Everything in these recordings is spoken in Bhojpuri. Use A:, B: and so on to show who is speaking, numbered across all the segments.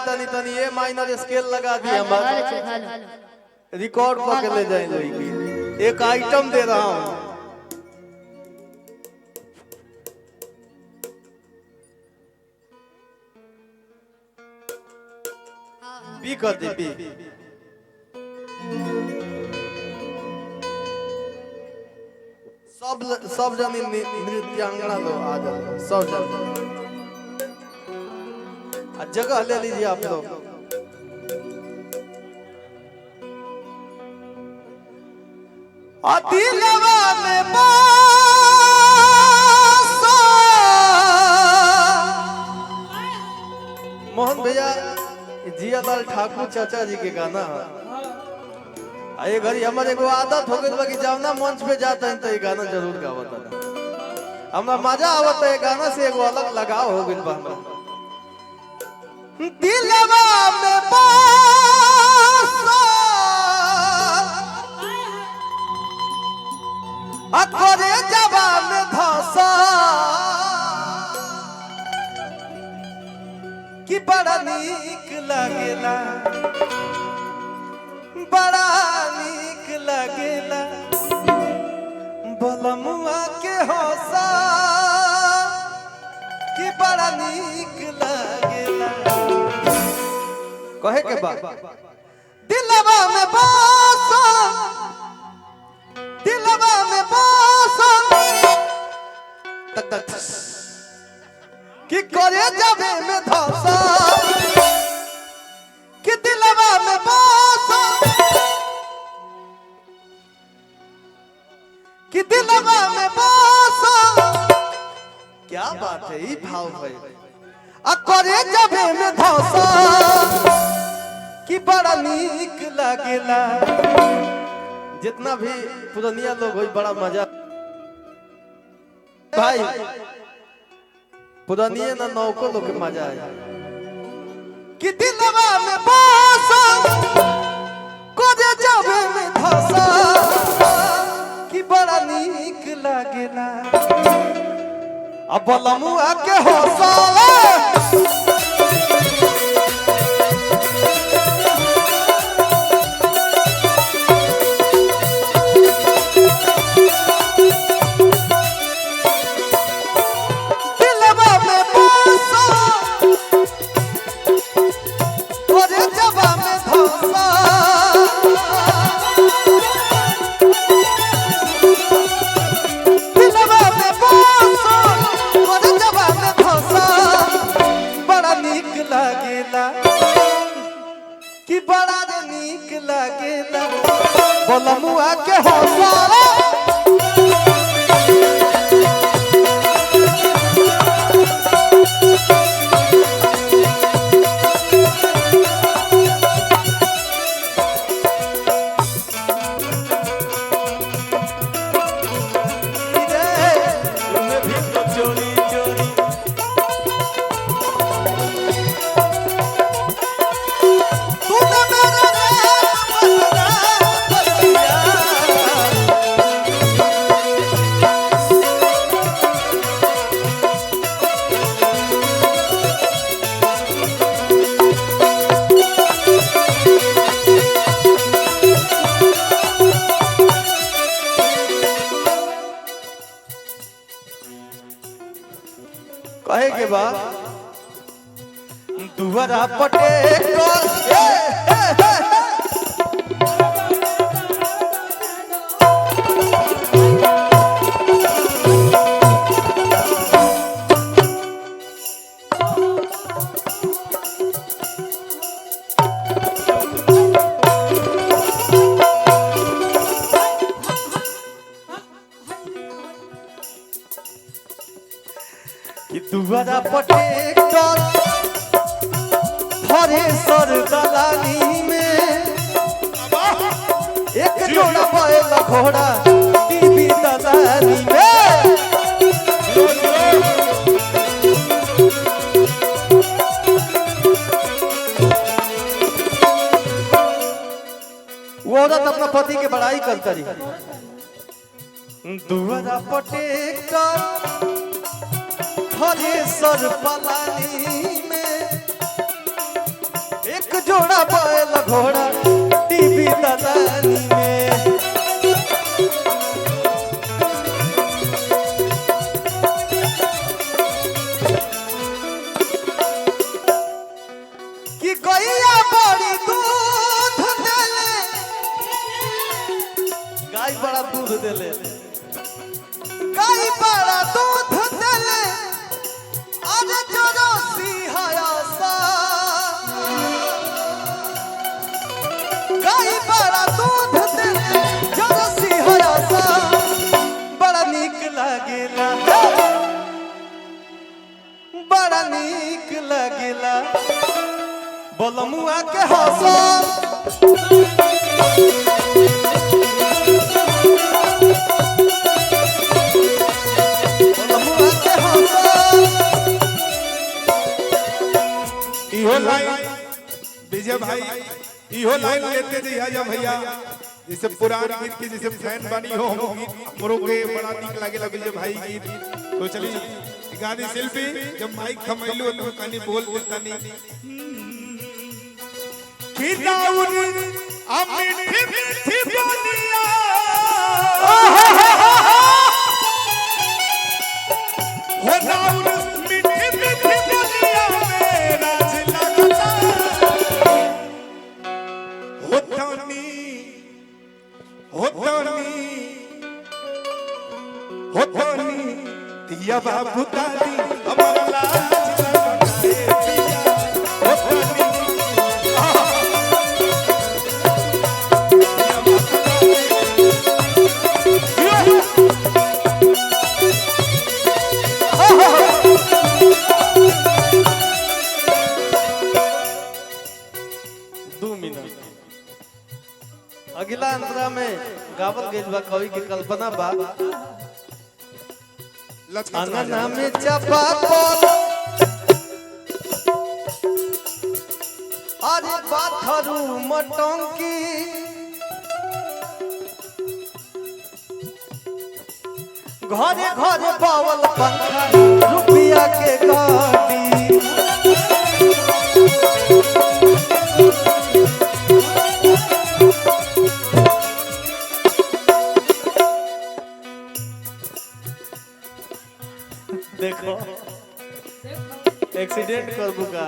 A: तनी तनी ए माइनर स्केल लगा दिया रिकॉर्ड करके ले जाएंगे। एक आइटम दे रहा हूँ। पी कर दे पी। सब जनी नृत्यांगना लो आ जाओ सब जन जगह ले लीजिए आप लोग। दिलवा में मोहन भैया जियालाल ठाकुर चाचा जी के गाना ये घड़ी हमारे को आदत हो गई कि जब ना मंच पे जाता है तो ये गाना जरूर गावता है। हमारा मजा आवता है गाना से एगो अलग लगाव हो गई बा। दिलवा में अखरे जबा में धसा कि बड़ा नीक लगेला बड़ा नीक लगेला बलमुआ के हौसा कि बड़ा नीक लगेला। कहे के बाद दिलवा में बसा दिलवा में बसा तक तक कि करे जबे में धसा कि दिलवा में बसा कि दिलवा में बसा। क्या बात है ये भाव है करे जबे में धसा कि बड़ा नीक लगेला। जितना भी पुरानिया लोग हो बड़ा मजा भाई पुरानिया ना नौको लोग के मजा आया कि दिलवा में बसा करे जबे में धसा कि बड़ा नीक लगेला। अब बलमुआ के हौसा दिलवा में बसा करे जबा में धसा दिलवा में बसा करे जबा में धसा बड़ा नीक लगेला कि बड़ा नीक लगेला बलमुआ के हौसा। कहे के बाद दुहरा पटे कि दुहरा पटे हरे सर दलानी में एक जोड़ा बैल घोड़ा टीवी दलानी में वो औरत अपना पति के बड़ाई करता रही। दुहरा पटे हरे सर पलानी में एक जोड़ा बैल घोड़ा टीवी दलानी में कि गैया बड़ी दूध देले गाय बड़ा दूध देले गाय बड़ा दूध देले आज जरो सिंहासा गाय बड़ा दूध देले जरो सिंहासा बड़ा नीक लागेला बड़ा नीक लागेला बोलमुआ के हंसा
B: इहो लाइन विजय भाई इहो लाइन लेते जइहा भैया जैसे पुरान गीत के जैसे फैन बनी हो हम गीत हमरो के बड़ा नीक लागेला विजय भाई गीत तो चली गाने शिल्पी जब माइक थमैलू तो कनी बोल देतानी कि दाऊद अमिठी मिठी बोलिया हो दाऊद मिठी मिठी बोलिया मेरा लगता होतनी दिया बाबू दादी हमारा लाज लगाए होतनी
A: अगला अंतरा में गावल गइल बा कवि के कल्पना बा अंगना में चपा कोल अरे पाथरू मटंकी घरे घरे बावल पंखा रुपया के गाड़ी देखो एक्सीडेंट कर बुका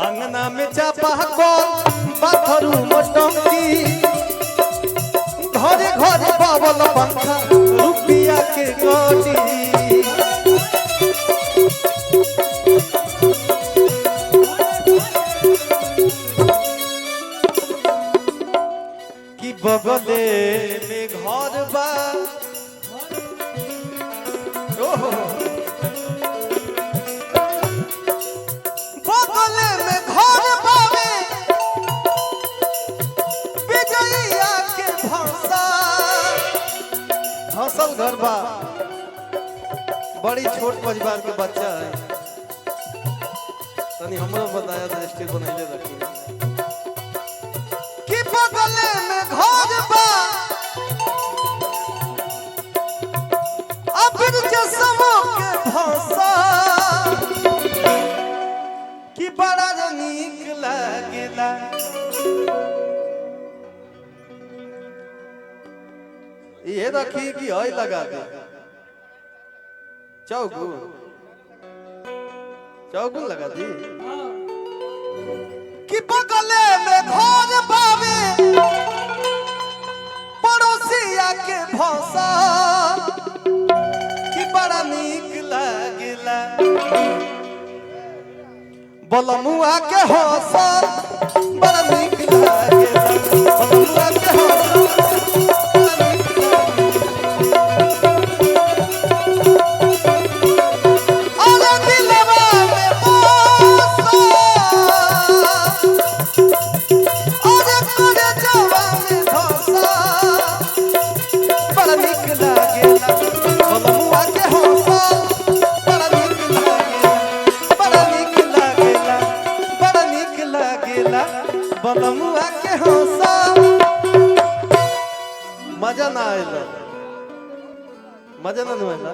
A: अंगना में चापा कल बाथरूम टंकी घरे घरे बावल पंखा रुपया के गाड़ी कि बगले में घर बा बगले में घर बावे विजयिया के भंसा हंसल घर बा बड़ी छोट परिवार के बच्चा है तनी हमरो बताया था स्टेज बनैले रखी कि बगले में घर बा कि बड़ा नीक लागेला ये रखी कि हई लगा दे चौगुन चौगुन लगा दी कि बगले में घर बावे पड़ोसिया के भौसा बड़ा नीक लागेला बोलमुआ के हंसल बड़ा नीक लागेला बोलमुआ के हंसल अरे दिलवा में बसा अरे करे जवा में धसा बड़ा नीक लागेला बोलमुआ के बलमुआ के हंसा मजा ना आएला मजा ना आएला